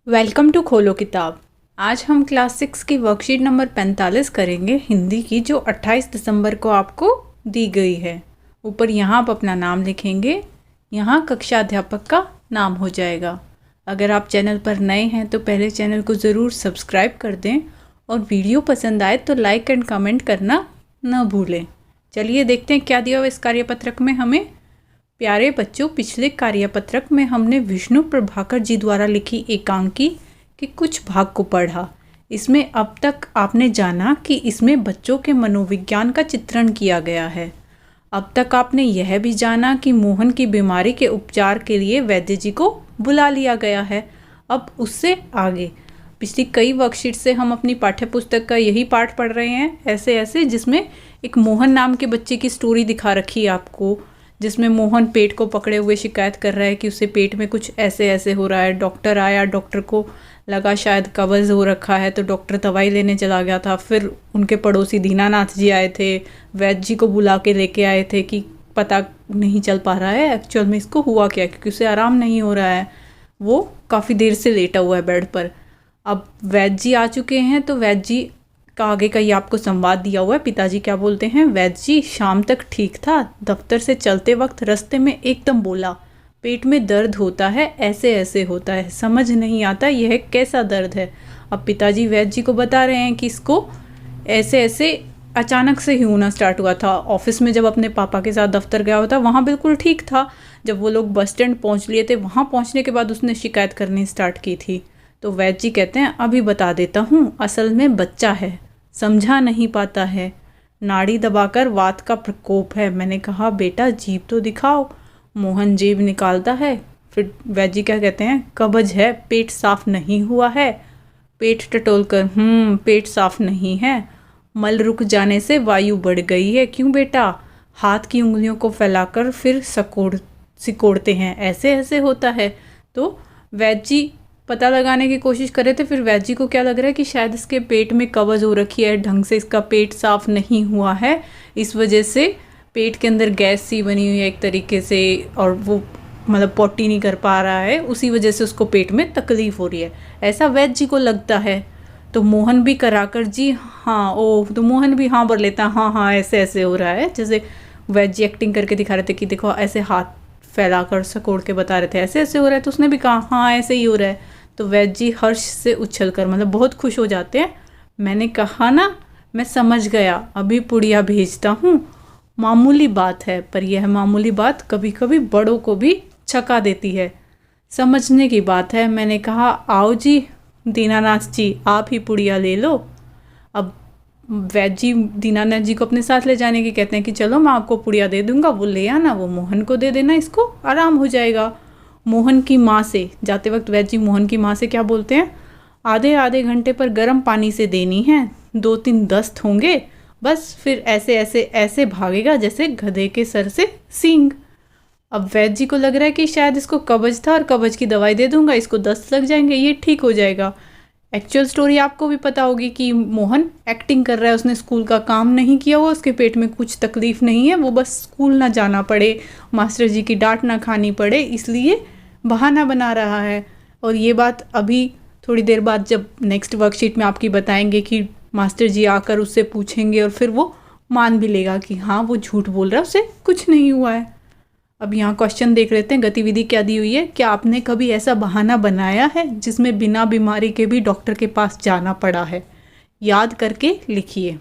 Welcome to खोलो किताब। आज हम क्लास 6 की वर्कशीट नंबर 45 करेंगे हिंदी की, जो 28 दिसंबर को आपको दी गई है। ऊपर यहाँ आप अपना नाम लिखेंगे, यहाँ कक्षा अध्यापक का नाम हो जाएगा। अगर आप चैनल पर नए हैं तो पहले चैनल को ज़रूर सब्सक्राइब कर दें और वीडियो पसंद आए तो लाइक एंड कमेंट करना न भूलें। चलिए देखते हैं क्या दिया हुआ इस कार्यपत्रक में हमें। प्यारे बच्चों, पिछले कार्यपत्रक में हमने विष्णु प्रभाकर जी द्वारा लिखी एकांकी के कुछ भाग को पढ़ा। इसमें अब तक आपने जाना कि इसमें बच्चों के मनोविज्ञान का चित्रण किया गया है। अब तक आपने यह भी जाना कि मोहन की बीमारी के उपचार के लिए वैद्य जी को बुला लिया गया है। अब उससे आगे पिछली कई वर्कशीट से हम अपनी पाठ्य पुस्तक का यही पाठ पढ़ रहे हैं, ऐसे ऐसे, जिसमें एक मोहन नाम के बच्चे की स्टोरी दिखा रखी है आपको, जिसमें मोहन पेट को पकड़े हुए शिकायत कर रहा है कि उसे पेट में कुछ ऐसे ऐसे हो रहा है। डॉक्टर आया, डॉक्टर को लगा शायद कब्ज़ हो रखा है, तो डॉक्टर दवाई लेने चला गया था। फिर उनके पड़ोसी दीनानाथ जी आए थे, वैद्य जी को बुला के लेके आए थे कि पता नहीं चल पा रहा है एक्चुअल में इसको हुआ क्या, क्योंकि उसे आराम नहीं हो रहा है, वो काफ़ी देर से लेटा हुआ है बेड पर। अब वैद्य जी आ चुके हैं, तो वैद्य जी का आगे का ये आपको संवाद दिया हुआ है। पिताजी क्या बोलते हैं, वैद्य जी शाम तक ठीक था, दफ्तर से चलते वक्त रास्ते में एकदम बोला पेट में दर्द होता है, ऐसे ऐसे होता है, समझ नहीं आता यह कैसा दर्द है। अब पिताजी वैद्य जी को बता रहे हैं कि इसको ऐसे ऐसे अचानक से ही होना स्टार्ट हुआ था। ऑफिस में जब अपने पापा के साथ दफ्तर गया होता वहाँ बिल्कुल ठीक था। जब वो लोग बस स्टैंड पहुँच लिए थे, वहाँ पहुँचने के बाद उसने शिकायत करनी स्टार्ट की थी। तो वैद्य जी कहते हैं अभी बता देता हूँ, असल में बच्चा है, समझा नहीं पाता है, नाड़ी दबाकर वात का प्रकोप है। मैंने कहा बेटा जीभ तो दिखाओ। मोहन जीभ निकालता है। फिर वैद्य जी क्या कहते हैं, कब्ज है, पेट साफ नहीं हुआ है। पेट टटोल कर पेट साफ नहीं है। मल रुक जाने से वायु बढ़ गई है। क्यों बेटा? हाथ की उंगलियों को फैलाकर फिर सिकोड़ते हैं, ऐसे ऐसे होता है। तो वैद्य जी पता लगाने की कोशिश कर रहे थे। फिर वैद्य जी को क्या लग रहा है कि शायद इसके पेट में कब्ज़ हो रखी है, ढंग से इसका पेट साफ नहीं हुआ है, इस वजह से पेट के अंदर गैस सी बनी हुई है एक तरीके से, और वो मतलब पॉटी नहीं कर पा रहा है, उसी वजह से उसको पेट में तकलीफ़ हो रही है, ऐसा वैद्य जी को लगता है। तो मोहन भी कराकर जी हाँ, तो मोहन भी हाँ बोल लेता, हाँ हाँ ऐसे ऐसे हो रहा है। जैसे वैद्य जी एक्टिंग करके दिखा रहे थे कि देखो ऐसे हाथ फैलाकर सकोड़ के बता रहे थे ऐसे ऐसे हो रहा है, तो उसने भी कहा हाँ ऐसे ही हो रहा है। तो वैद्य जी हर्ष से उछलकर मतलब बहुत खुश हो जाते हैं। मैंने कहा ना, मैं समझ गया, अभी पुड़िया भेजता हूँ। मामूली बात है, पर यह मामूली बात कभी कभी बड़ों को भी छका देती है, समझने की बात है। मैंने कहा आओ जी दीनानाथ जी, आप ही पुड़िया ले लो। अब वैद्य जी दीनानाथ जी को अपने साथ ले जाने की कहते हैं कि चलो मैं आपको पुड़िया दे दूंगा, वो ले आना, वो मोहन को दे देना, इसको आराम हो जाएगा। मोहन की माँ से जाते वक्त वैद्य जी मोहन की माँ से क्या बोलते हैं, आधे आधे घंटे पर गर्म पानी से देनी है, 2-3 दस्त होंगे बस, फिर ऐसे ऐसे ऐसे भागेगा जैसे गधे के सर से सींग। अब वैद्य जी को लग रहा है कि शायद इसको कब्ज था और कब्ज की दवाई दे दूंगा, इसको दस्त लग जाएंगे, ये ठीक हो जाएगा। एक्चुअल स्टोरी आपको भी पता होगी कि मोहन एक्टिंग कर रहा है, उसने स्कूल का काम नहीं किया हुआ, उसके पेट में कुछ तकलीफ़ नहीं है, वो बस स्कूल ना जाना पड़े, मास्टर जी की डांट ना खानी पड़े, इसलिए बहाना बना रहा है। और ये बात अभी थोड़ी देर बाद जब नेक्स्ट वर्कशीट में आपकी बताएंगे कि मास्टर जी आकर उससे पूछेंगे और फिर वो मान भी लेगा कि हाँ वो झूठ बोल रहा है, उसे कुछ नहीं हुआ है। अब यहाँ क्वेश्चन देख लेते हैं, गतिविधि क्या दी हुई है। क्या आपने कभी ऐसा बहाना बनाया है जिसमें बिना बीमारी के भी डॉक्टर के पास जाना पड़ा है? याद करके लिखिए।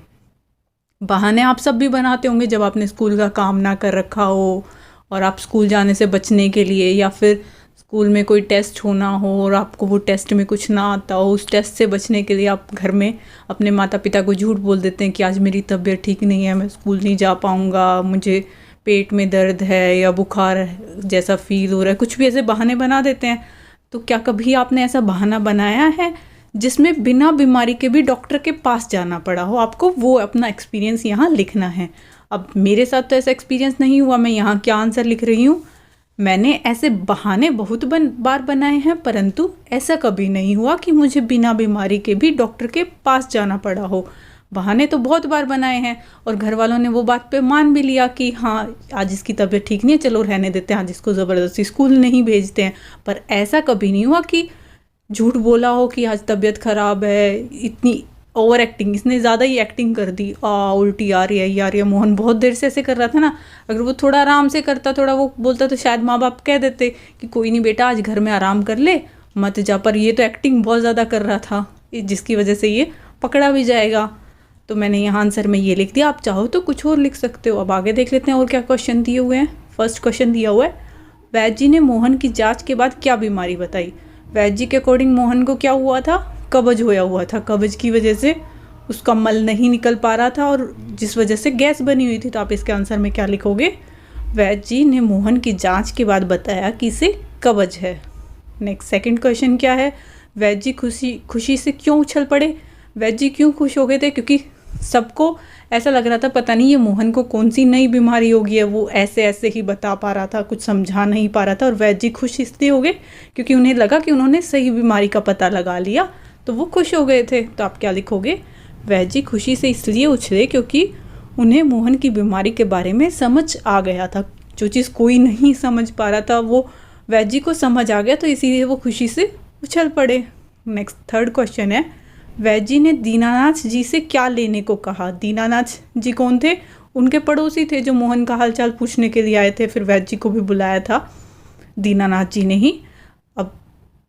बहाने आप सब भी बनाते होंगे जब आपने स्कूल का काम ना कर रखा हो और आप स्कूल जाने से बचने के लिए, या फिर स्कूल में कोई टेस्ट होना हो और आपको वो टेस्ट में कुछ ना आता हो, उस टेस्ट से बचने के लिए आप घर में अपने माता पिता को झूठ बोल देते हैं कि आज मेरी तबीयत ठीक नहीं है, मैं स्कूल नहीं जा पाऊँगा, मुझे पेट में दर्द है या बुखार जैसा फील हो रहा है, कुछ भी ऐसे बहाने बना देते हैं। तो क्या कभी आपने ऐसा बहाना बनाया है जिसमें बिना बीमारी के भी डॉक्टर के पास जाना पड़ा हो? आपको वो अपना एक्सपीरियंस यहाँ लिखना है। अब मेरे साथ तो ऐसा एक्सपीरियंस नहीं हुआ, मैं यहाँ क्या आंसर लिख रही हूँ। मैंने ऐसे बहाने बहुत बार बनाए हैं, परंतु ऐसा कभी नहीं हुआ कि मुझे बिना बीमारी के भी डॉक्टर के पास जाना पड़ा हो। बहाने तो बहुत बार बनाए हैं और घर वालों ने वो बात पे मान भी लिया कि हाँ आज इसकी तबीयत ठीक नहीं है, चलो रहने देते हैं, आज इसको ज़बरदस्ती स्कूल नहीं भेजते हैं। पर ऐसा कभी नहीं हुआ कि झूठ बोला हो कि आज तबीयत ख़राब है, इतनी ओवर एक्टिंग, इसने ज़्यादा ही एक्टिंग कर दी, उल्टी आ रही है, ये आ रही है। मोहन बहुत देर से ऐसे कर रहा था ना, अगर वो थोड़ा आराम से करता, थोड़ा वो बोलता तो शायद माँ बाप कह देते कि कोई नहीं बेटा, आज घर में आराम कर ले, मत जा। पर ये तो एक्टिंग बहुत ज़्यादा कर रहा था, जिसकी वजह से ये पकड़ा भी जाएगा। तो मैंने यहाँ आंसर में ये लिख दिया। आप चाहो तो कुछ और लिख सकते हो। अब आगे देख लेते हैं और क्या क्वेश्चन दिए हुए हैं। फर्स्ट क्वेश्चन दिया हुआ है, वैद्य जी ने मोहन की जांच के बाद क्या बीमारी बताई। वैद्य जी के अकॉर्डिंग मोहन को क्या हुआ था, कब्ज होया हुआ था। कब्ज की वजह से उसका मल नहीं निकल पा रहा था और जिस वजह से गैस बनी हुई थी। तो आप इसके आंसर में क्या लिखोगे, वैद्य जी ने मोहन की जांच के बाद बताया कि इसे कब्ज है। नेक्स्ट सेकंड क्वेश्चन क्या है, वैद्य जी खुशी से क्यों उछल पड़े। वैद्य जी क्यों खुश हो गए थे, क्योंकि सबको ऐसा लग रहा था पता नहीं ये मोहन को कौन सी नई बीमारी हो गई है, वो ऐसे ऐसे ही बता पा रहा था, कुछ समझा नहीं पा रहा था। और वैद्य जी खुश इसलिए हो गए क्योंकि उन्हें लगा कि उन्होंने सही बीमारी का पता लगा लिया, तो वो खुश हो गए थे। तो आप क्या लिखोगे, वैद्य जी खुशी से इसलिए उछले क्योंकि उन्हें मोहन की बीमारी के बारे में समझ आ गया था। जो चीज़ कोई नहीं समझ पा रहा था वो वैद्य जी को समझ आ गया, तो इसीलिए वो खुशी से उछल पड़े। नेक्स्ट थर्ड क्वेश्चन है, वैद्य जी ने दीनानाथ जी से क्या लेने को कहा। दीनानाथ जी कौन थे, उनके पड़ोसी थे जो मोहन का हालचाल पूछने के लिए आए थे। फिर वैद्य जी को भी बुलाया था दीनानाथ जी ने ही। अब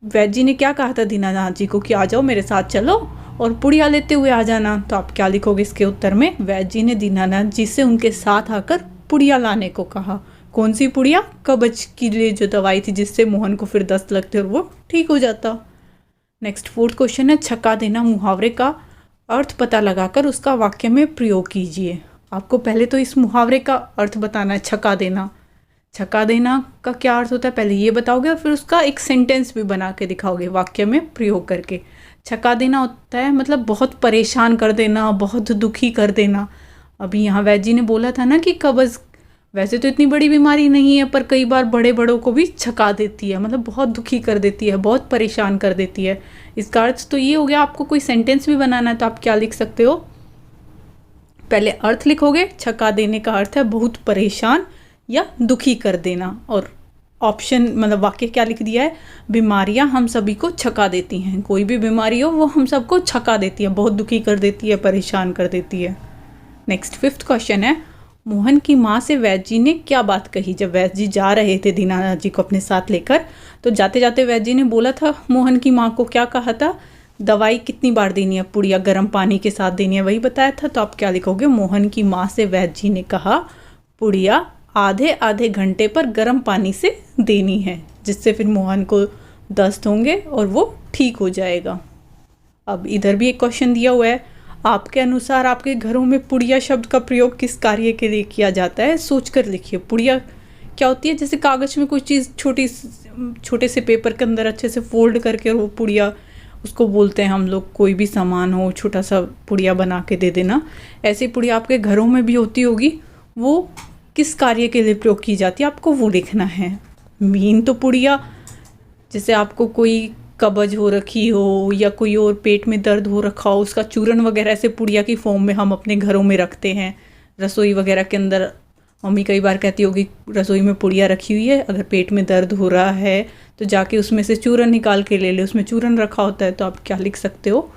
वैद्य जी ने क्या कहा था दीनानाथ जी को कि आ जाओ मेरे साथ चलो और पुड़िया लेते हुए आ जाना। तो आप क्या लिखोगे इसके उत्तर में, वैद्य जी ने दीनानाथ जी से उनके साथ आकर पुड़िया लाने को कहा। कौन सी पुड़िया, कब्ज के लिए जो दवाई थी जिससे मोहन को फिर दस्त लगते और वो ठीक हो जाता। नेक्स्ट फोर्थ क्वेश्चन है, छक्का देना मुहावरे का अर्थ पता लगाकर उसका वाक्य में प्रयोग कीजिए। आपको पहले तो इस मुहावरे का अर्थ बताना है, छक्का देना। छक्का देना का क्या अर्थ होता है पहले ये बताओगे और फिर उसका एक सेंटेंस भी बना के दिखाओगे वाक्य में प्रयोग करके। छक्का देना होता है मतलब बहुत परेशान कर देना, बहुत दुखी कर देना। अभी यहाँ वैद्य जी ने बोला था ना कि कब्ज वैसे तो इतनी बड़ी बीमारी नहीं है, पर कई बार बड़े बड़ों को भी छका देती है, मतलब बहुत दुखी कर देती है, बहुत परेशान कर देती है। इसका अर्थ तो ये हो गया। आपको कोई सेंटेंस भी बनाना है तो आप क्या लिख सकते हो, पहले अर्थ लिखोगे। छका देने का अर्थ है बहुत परेशान या दुखी कर देना, और ऑप्शन मतलब वाक्य क्या लिख दिया है, बीमारियां हम सभी को छका देती हैं। कोई भी बीमारी हो वो हम सबको छका देती है, बहुत दुखी कर देती है, परेशान कर देती है। नेक्स्ट फिफ्थ क्वेश्चन है, मोहन की माँ से वैद्य जी ने क्या बात कही। जब वैद्य जी जा रहे थे दीनानाथ जी को अपने साथ लेकर, तो जाते जाते वैद्य जी ने बोला था मोहन की माँ को, क्या कहा था, दवाई कितनी बार देनी है, पुड़िया गर्म पानी के साथ देनी है, वही बताया था। तो आप क्या लिखोगे, मोहन की माँ से वैद्य जी ने कहा पुड़िया आधे आधे घंटे पर गर्म पानी से देनी है, जिससे फिर मोहन को दस्त होंगे और वो ठीक हो जाएगा। अब इधर भी एक क्वेश्चन दिया हुआ है, आपके अनुसार आपके घरों में पुड़िया शब्द का प्रयोग किस कार्य के लिए किया जाता है, सोचकर लिखिए। पुड़िया क्या होती है, जैसे कागज़ में कोई चीज़ छोटे से पेपर के अंदर अच्छे से फोल्ड करके, और वो पुड़िया उसको बोलते हैं हम लोग। कोई भी सामान हो छोटा सा पुड़िया बना के दे देना। ऐसी पुड़िया आपके घरों में भी होती होगी, वो किस कार्य के लिए प्रयोग की जाती है आपको वो लिखना है। मीन तो पुड़िया, जैसे आपको कोई कब्ज हो रखी हो या कोई और पेट में दर्द हो रखा हो, उसका चूरन वगैरह ऐसे पुड़िया की फॉर्म में हम अपने घरों में रखते हैं। रसोई वगैरह के अंदर मम्मी कई बार कहती होगी रसोई में पुड़िया रखी हुई है, अगर पेट में दर्द हो रहा है तो जाके उसमें से चूरन निकाल के ले ले, उसमें चूरन रखा होता है। तो आप क्या लिख सकते हो,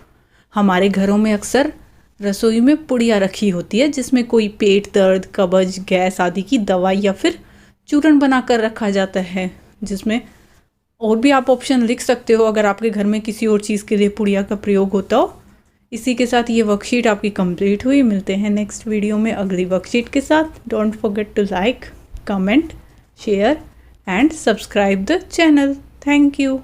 हमारे घरों में अक्सर रसोई में पुड़िया रखी होती है जिसमें कोई पेट दर्द, कब्ज, गैस आदि की दवाई या फिर चूरन बनाकर रखा जाता है। जिसमें और भी आप ऑप्शन लिख सकते हो अगर आपके घर में किसी और चीज़ के लिए पुड़िया का प्रयोग होता हो। इसी के साथ ये वर्कशीट आपकी कंप्लीट हुई। मिलते हैं नेक्स्ट वीडियो में अगली वर्कशीट के साथ। Don't forget to like, comment, share and subscribe the channel. Thank you.